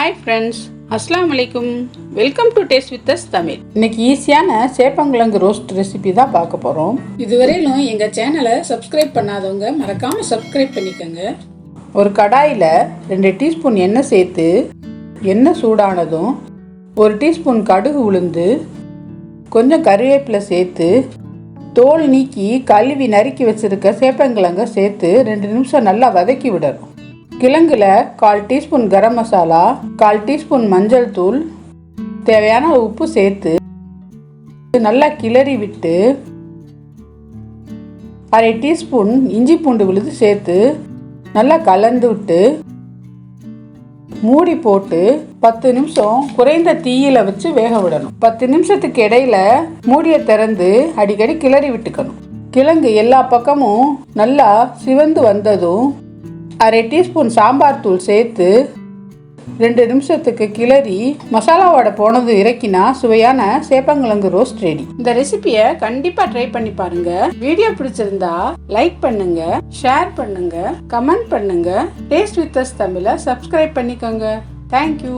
Hi friends, அஸ்ஸலாமு அலைக்கும். Welcome to taste with us Tamil. இன்னைக்கு ஈஸியான சேப்பங்கிழங்கு ரோஸ்ட் ரெசிபி தான் பார்க்க போகிறோம். இதுவரையிலும் எங்கள் சேனலை சப்ஸ்கிரைப் பண்ணாதவங்க மறக்காமல் சப்ஸ்கிரைப் பண்ணிக்கோங்க. ஒரு கடாயில் 2 டீஸ்பூன் எண்ணெய் சேர்த்து எண்ணெய் சூடானதும் 1 டீஸ்பூன் கடுகு உளுந்து கொஞ்சம் கறிவேப்பிலை சேர்த்து தோல் நீக்கி கழுவி நறுக்கி வச்சுருக்க சேப்பங்கிழங்கை சேர்த்து 2 நிமிஷம் நல்லா வதக்கி விடணும். கிழங்குல 1/4 டீஸ்பூன் கரம் மசாலா, 1/4 டீஸ்பூன் மஞ்சள் தூள், தேவையான உப்பு சேர்த்து நல்லா கிளறி விட்டு 1/2 டீஸ்பூன் இஞ்சி பூண்டு விழுது சேர்த்து நல்லா கலந்து விட்டு மூடி போட்டு 10 நிமிஷம் குறைந்த தீயில வச்சு வேக விடணும். 10 நிமிஷத்துக்கு இடையில மூடியை திறந்து அடிக்கடி கிளறி விட்டுக்கணும். கிழங்கு எல்லா பக்கமும் நல்லா சிவந்து வந்ததும் 1/2 டீஸ்பூன் சாம்பார் தூள் சேர்த்து 2 நிமிஷத்துக்கு கிளறி மசாலாவோட போனது இறக்கினா சுவையான சேப்பங்கிழங்கு ரோஸ்ட் ரெடி. இந்த ரெசிபியை கண்டிப்பா ட்ரை பண்ணி பாருங்க. வீடியோ பிடிச்சிருந்தா லைக் பண்ணுங்க, ஷேர் பண்ணுங்க, கமெண்ட் பண்ணுங்க. டேஸ்ட் வித் அஸ் தமிழை சப்ஸ்கிரைப் பண்ணிக்கோங்க. தேங்க்யூ.